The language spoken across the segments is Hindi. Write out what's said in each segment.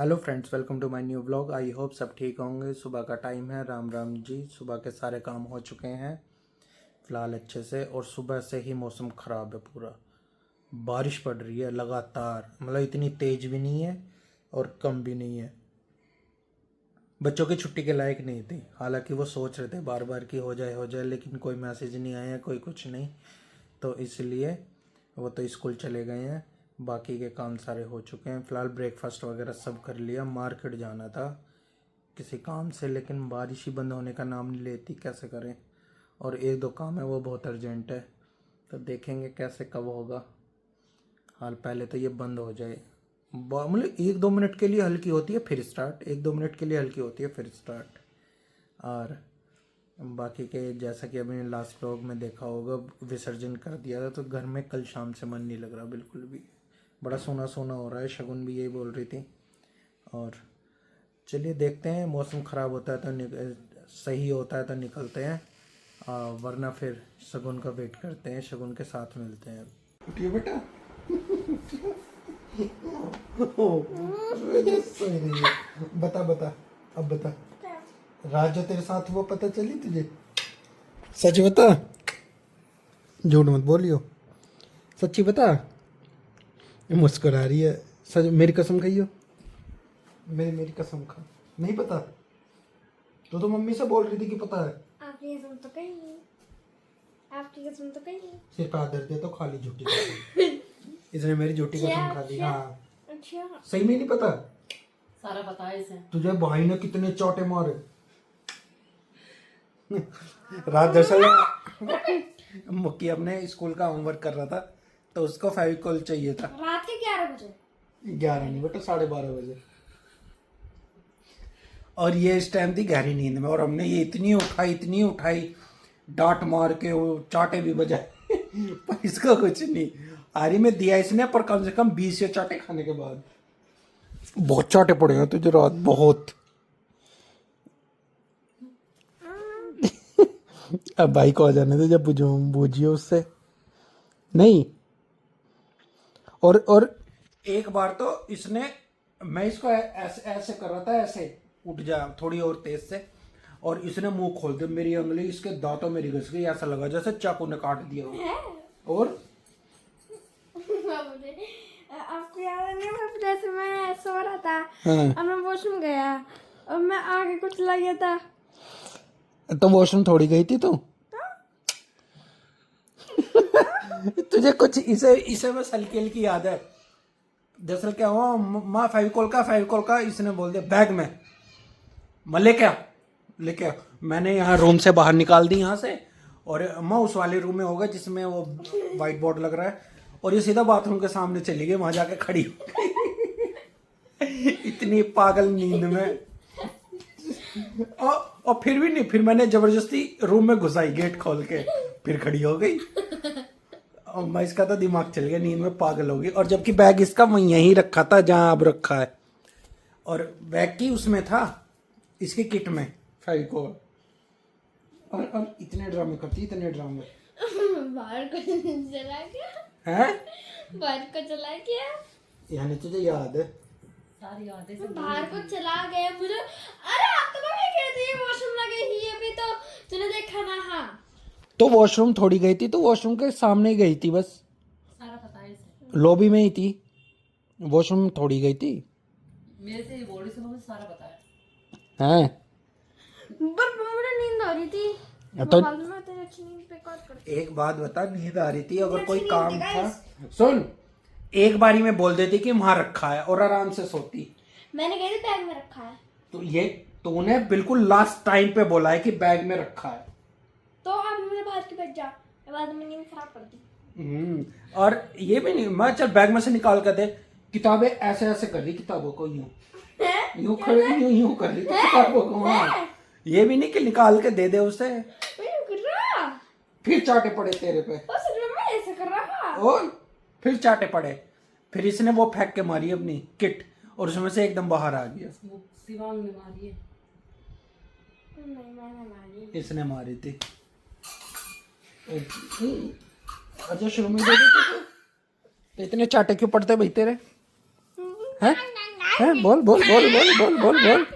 Hello friends, welcome to my new vlog. I hope सब ठीक होंगे। सुबह का टाइम है। राम राम जी। सुबह के सारे काम हो चुके हैं फ़िलहाल अच्छे से। और सुबह से ही मौसम ख़राब है, पूरा बारिश पड़ रही है लगातार। मतलब इतनी तेज़ भी नहीं है और कम भी नहीं है। बच्चों की छुट्टी के लायक नहीं थी। हालांकि वो सोच रहे थे बार बार कि हो जाए, लेकिन कोई मैसेज नहीं आया, कोई कुछ नहीं। तो इसलिए वो तो स्कूल चले गए हैं। बाकी के काम सारे हो चुके हैं। फ़िलहाल ब्रेकफास्ट वगैरह सब कर लिया। मार्केट जाना था किसी काम से, लेकिन बारिश ही बंद होने का नाम नहीं लेती, कैसे करें। और एक दो काम है वो बहुत अर्जेंट है, तो देखेंगे कैसे कब होगा। हाल पहले तो ये बंद हो जाए। मतलब 1-2 मिनट के लिए हल्की होती है फिर स्टार्ट, 1-2 मिनट के लिए हल्की होती है फिर स्टार्ट। और बाकी के जैसा कि अभी लास्ट व्लॉग में देखा होगा, विसर्जन कर दिया था, तो घर में कल शाम से मन नहीं लग रहा बिल्कुल भी। बड़ा सोना सोना हो रहा है। शगुन भी यही बोल रही थी। और चलिए देखते हैं, मौसम ख़राब होता है तो सही होता है तो निकलते हैं, वरना फिर शगुन का वेट करते हैं। शगुन के साथ मिलते हैं। उठिए बेटा। सही नहीं है। बता बता, अब बता। रात जो तेरे साथ वो पता चली तुझे? सच बता, झूठ मत बोलियो। सच्ची बता। मुस्कुरा रही है। सच, मेरी कसम खाइयो। मेरी कसम खा। नहीं पता तो मम्मी से बोल रही थी कि पता है। आपकी कसम तो कही नहीं। आपकी कसम तो कही नहीं। सिर पे हाथ दर्द है तो खा ली झूठी कसम। इसने मेरी झूठी कसम खा ली। हाँ, अच्छा, सही में नहीं पता। सारा पता है इसे। तुझे भाई ने कितने चोटे मारे। रात दरअसल मुक्की अपने स्कूल का होमवर्क कर रहा था, तो उसको फेविकोल चाहिए था। रात के 11 बजे। 11 नहीं बेटा, 12:30 बजे। और ये इस टाइम थी गहरी नींद में, और हमने ये इतनी उठाई, डांट मार के वो चाटे भी बजाए। पर इसका कुछ नहीं। आरी में दिया इसने, पर कम से कम 20 चाटे खाने के बाद। बहुत चाटे पड़े हैं तुझे रात, बहुत। अब भाई को आ जाने दे, जब बूझिए उससे। नहीं। और एक बार तो इसने, मैं इसको ऐसे ऐसे कर रहा था, ऐसे उठ जा थोड़ी और तेज से, और इसने मुंह खोल दिया। मेरी उंगली इसके दांतों में घुस गई। ऐसा लगा जैसे चाकू ने काट दिया हो। और आपको याद है नहीं, मैं जैसे मैं सो रहा था, हाँ, और मैं वॉशरूम गया और मैं आगे कुछ लग गया था। तो वॉशरूम थोड़ी गई थी तू। तुझे कुछ इसे इसे बस हल्की हल्की याद है। दरअसल क्या हुआ, माँ फेविकोल का इसने बोल दिया बैग में। मैं लेके आ। मैंने यहाँ रूम से बाहर निकाल दी यहाँ से, और अम्मा उस वाले रूम में होगा जिसमें वो वाइट बोर्ड लग रहा है, और ये सीधा बाथरूम के सामने चली गई, वहां जाके खड़ी हो गई। इतनी पागल नींद में। और फिर भी नहीं, फिर मैंने जबरदस्ती रूम में घुसाई गेट खोल के, फिर खड़ी हो गई। और मैं, इसका तो दिमाग चल गया, नींद में पागल हो गई। और जबकि बैग इसका वहीं यहीं रखा था जहां अब रखा है, और बैग की उसमें था, इसकी किट में फेविकोल। और इतने ड्रामे करती, इतने ड्रामे। बाहर को चला गया। हैं? बाहर को चला गया। यानी तुझे याद है? सारी यादें से बाहर को चला गया मुझे। अरे आप तो मैं कह रही थी वॉशरूम लगे ही अभी तो तूने देखा ना। हाँ, तो वॉशरूम थोड़ी गई थी, तो वॉशरूम के सामने ही गई थी बस, सारा पता है इसे। लॉबी में ही थी। वॉशरूम थोड़ी गई थी। मेरे से बॉडी से मुझे सारा पता है। हैं? पर मुझे नींद आ रही थी। तो बाद में तेरी अच्छी नींद पे कॉल कर। एक बात बता, नींद आ रही थी, अगर कोई नींद काम थी, था, guys। सुन, एक बारी में बोल देती कि वहां रखा है और आराम से सोती। मैंने कह दी बैग में रखा है, तो ये तूने बिल्कुल लास्ट टाइम पे बोला है कि बैग में रखा है। तो आप मुझे बाहर के बैठ जा। बाद में नींद खराब कर दी। और ये भी नहीं, मैं चल बैग में से निकाल कर दे। किताबें ऐसे ऐसे कर रही, किताबों को यूं खड़े, यूं कर रही थी किताबों को। हाँ, ये भी नहीं कि निकाल के दे दे उसे। मैं यूं कर रहा। फिर चाटे पड़े तेरे पे। बस मैं ऐसे कर रहा। और फिर चाटे पड़े। फिर इसने वो फेंक के मारी अपनी किट, और उसमें से एकदम बाहर आ गया। वो शिवांग ने मारी है। नहीं, मैंने मारी। इसने मारी थी। अच्छा, शुरू में दे देते तो इतने चाटे क्यों पड़ते भाई तेरे? हैं हैं बोल बोल बोल बोल बोल बोल बोल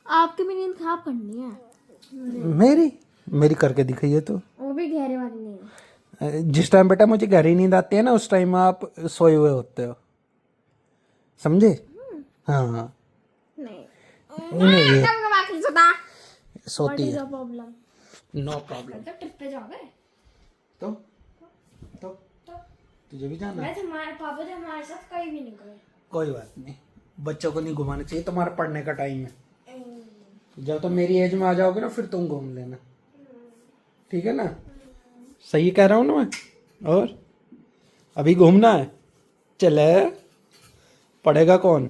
आपकी भी नींद खराब करनी है। मेरी मेरी करके दिखाइए तो। वो भी गहरे वाली नींद। जिस टाइम बेटा मुझे गहरी नींद आती है ना उस टाइम आप सोए हुए होते हो, समझे? हाँ नहीं नहीं तब बाकी सुना। सोती है, प्रॉब्लम नो प्रॉब्लम। तो ट्रिप पे जाओगे? तो तुझे भी जाना है? मैं तुम्हारे पापा तो हमारे साथ कहीं भी नहीं गए। कोई बात नहीं, बच्चों को नहीं घुमाना चाहिए, तुम्हारा पढ़ने का टाइम है। जब तुम मेरी एज में आ जाओगे ना फिर तुम घूम लेना, ठीक है ना? सही कह रहा हूँ ना मैं? और अभी घूमना है, चले। पढ़ेगा कौन?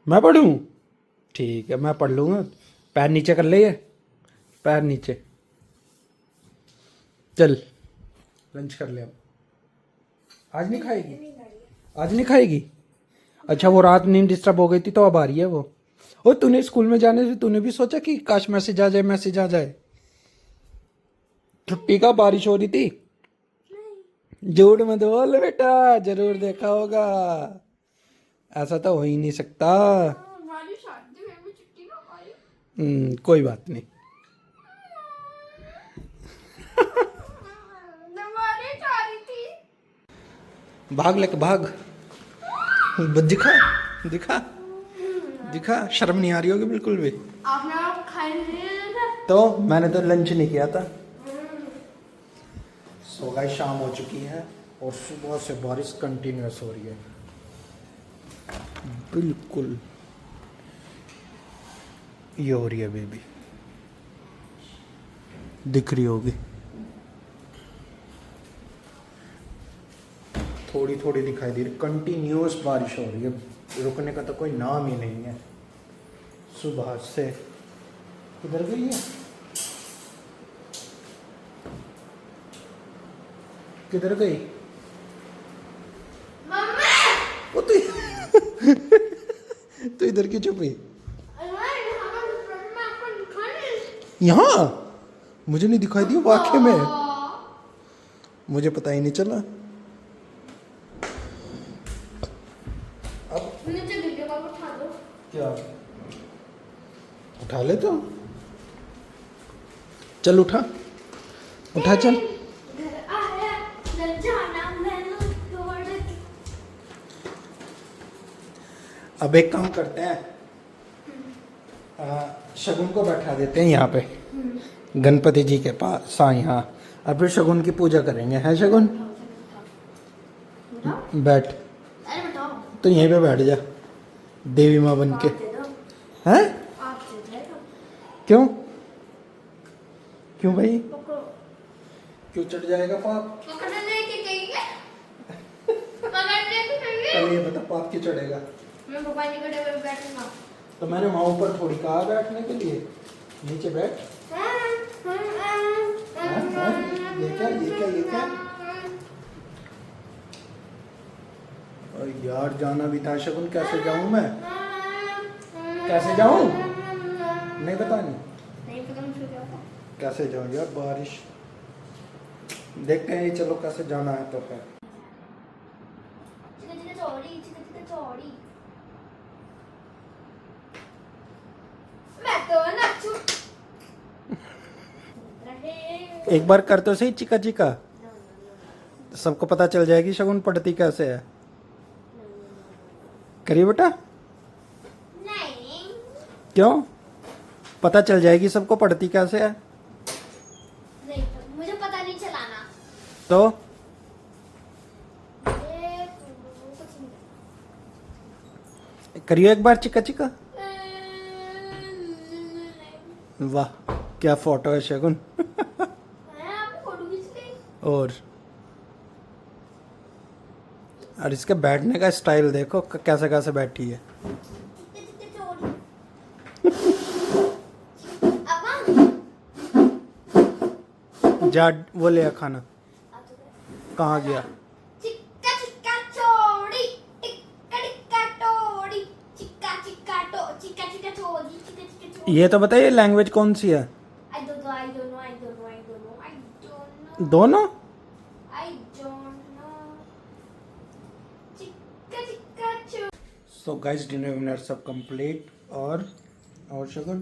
मैं पढ़ूं? ठीक है मैं पढ़ लूँगा। पैर नीचे कर ले, ये पैर नीचे। चल लंच कर ले। अब आज नहीं खाएगी? आज नहीं खाएगी? अच्छा वो रात नींद डिस्टर्ब हो गई थी तो अब आ रही है वो। ओ तूने स्कूल में जाने से तूने भी सोचा कि काश मैसेज आ जाए, मैसेज आ जाए? छुट्टी का बारिश हो रही थी? झूठ मत बोल बेटा, जरूर देखा होगा। ऐसा तो हो ही नहीं सकता। हमारी शादी में भी छुट्टी ना पाई। कोई बात नहीं। हमारी शादी थी। भाग लेके भाग। दिखा दिखा दिखा, शर्म नहीं आ रही होगी बिल्कुल भी। आपने आप खाए नहीं था? तो मैंने तो लंच नहीं किया था। सो गाइस शाम हो चुकी है और सुबह से बारिश कंटिन्यूस हो रही है बिल्कुल। ये हो रही है बेबी, दिख रही होगी। थोड़ी थोड़ी दिखाई दे रही, कंटिन्यूस बारिश हो रही है, रुकने का तो कोई नाम ही नहीं है सुबह से। किधर गई है? किधर गई? मम्मी वो तो तो इधर क्यों छुपी? यहाँ मुझे नहीं दिखाई दिया वाकई में, मुझे पता ही नहीं चला। अब नीचे गिर गया, पापा उठा दो। क्या उठा ले तो? चल उठा उठा चल। घर आया घर जाना मैंने छोड़ के। अब एक काम करते हैं, शगुन को बैठा देते हैं यहाँ पे गणपति जी के पास यहाँ, और फिर शगुन की पूजा करेंगे। है शगुन? बैठ, अरे बताओ। तो यहीं पे बैठ जा देवी माँ बन के। दे दो। हैं? आप दे दो। क्यों क्यों भाई? पकड़ो। क्यों चढ़ जाएगा पाप? पकड़ने के कहेंगे। पकड़ने के कहेंगे। पहले ये बता पाप क्यों चढ़ेगा? मैं पापा नहीं कटे हुए बैठूंगा। तो मैंने वहाँ ऊपर थोड़ी कहा बैठने के लिए, नीचे बैठ। हाँ? ये क्या ये क्या ये क्या? और यार जाना भी था शगुन, कैसे जाऊं मैं? कैसे जाऊं? नहीं बतानी नहीं पता मुझे क्या होता। कैसे जाऊं यार, बारिश। देखते हैं चलो कैसे जाना है तो फिर। चिका चिका चौड़ी, चिका चिका चौड़ी। मैं तो नाचू। एक बार कर तो सही चिका चिका, सबको पता चल जाएगी शगुन पढ़ती कैसे है। करिए बेटा। नहीं। क्यों? पता चल जाएगी सबको पढ़ती कैसे है। नहीं मुझे पता नहीं चलाना। तो ये कुछ नहीं। करियो एक बार चिका चिका। वाह क्या फोटो है शगुन। मैं आपकी फोटो खींच ली। और इसके बैठने का स्टाइल देखो कैसे कैसे बैठी है। चिका चिका चौड़ी। जा वो ले आ खाना। कहाँ गया? चिक्का चिक्का चौड़ी, टिक्का टिक्का टोड़ी, चिक्का चिक्का चौड़ी, चिक्का चिक्का चौड़ी। ये तो बताइए लैंग्वेज कौन सी है? I don't know, I don't know, I don't know, I don't know, I don't know, दोनों? I don't know. Chikka so guys dinner winner सब कंप्लीट और शगुन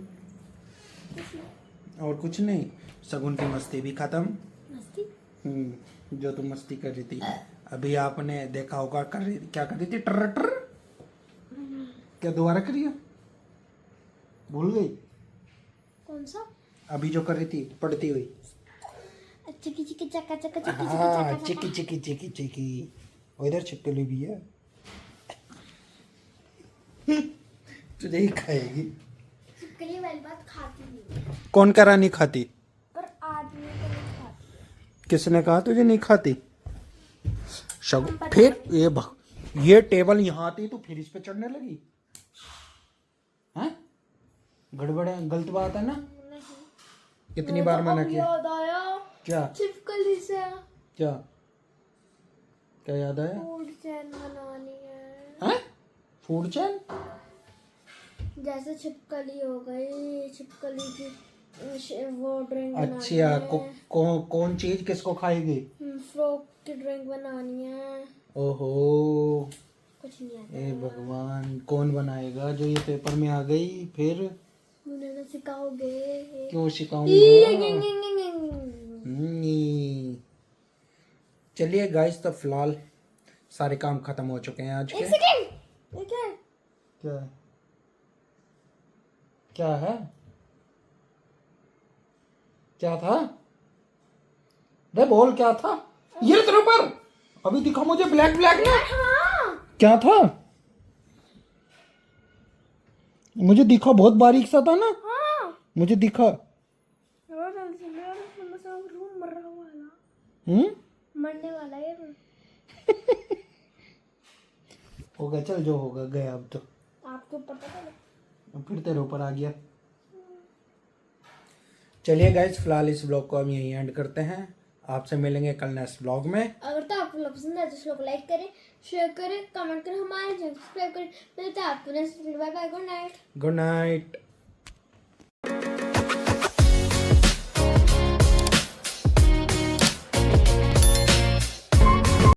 और कुछ नहीं। शगुन की मस्ती भी खत्म। जो तुम मस्ती कर रही थी अभी आपने देखा होगा, कर रही क्या कर रही थी, टर टर। क्या दोबारा करिए, भूल गई? कौन सा? अभी जो कर रही थी पढ़ती हुई। चिकी चिकी चका चका चिकी हाँ चिकी चिकी चिकी चिकी। और इधर छिपकली भी है। तुझे ही खाएगी। चिपकली वाली बात खाती नहीं है, कौन करा नहीं खाती? पर आदमी को नहीं खाती। किसने कहा तुझे नहीं खाती? शगुन फिर ये टेबल यहाँ आती तो फिर इस पे चढ़ने लगी। हैं? गड़बड़ है, गलत बात है ना। कितनी बार मना किया? याद आया क्या छिपकली से। क्या क्या याद आया? फूड चैन बनानी है। हैं? Food chain? जैसे छिपकली हो गई, छिपकली की वो ड्रिंक अच्छा कौन चीज किसको खाएगी? फ्रॉक की ड्रिंक बनानी है। ओहो कुछ नहीं आता। ए भगवान, कौन बनाएगा जो ये पेपर में आ गई? फिर मुझे ना सिखाओगे? क्यों सिखाऊंगा। चलिए गाइस, तो फिलहाल सारे काम खत्म हो चुके हैं आज के। एक सेकंड, ये क्या है? क्या क्या है? क्या था? रे बोल क्या था? ये तेरे ऊपर अभी दिखा मुझे, ब्लैक ब्लैक ना। हाँ क्या था? मुझे दिखा, बहुत बारीक सा था ना। हाँ मुझे दिखा। रूम मर रहा वाला, मरने वाला है। होगा, चल जो होगा गया। अब तो आपको पता है? अब फिर तेरे ऊपर आ गया। चलिए गाइस, फिलहाल इस ब्लॉग को हम यहीं एंड करते हैं। आपसे मिलेंगे कल नेक्स्ट ब्लॉग में। अगर तो आपको लोग पसंद है तो इसको लाइक करें, शेयर करें, कमेंट करें, हमारे चैनल सब्सक्राइब करें। मिलते हैं आपको next video. Bye bye, good night. Good night.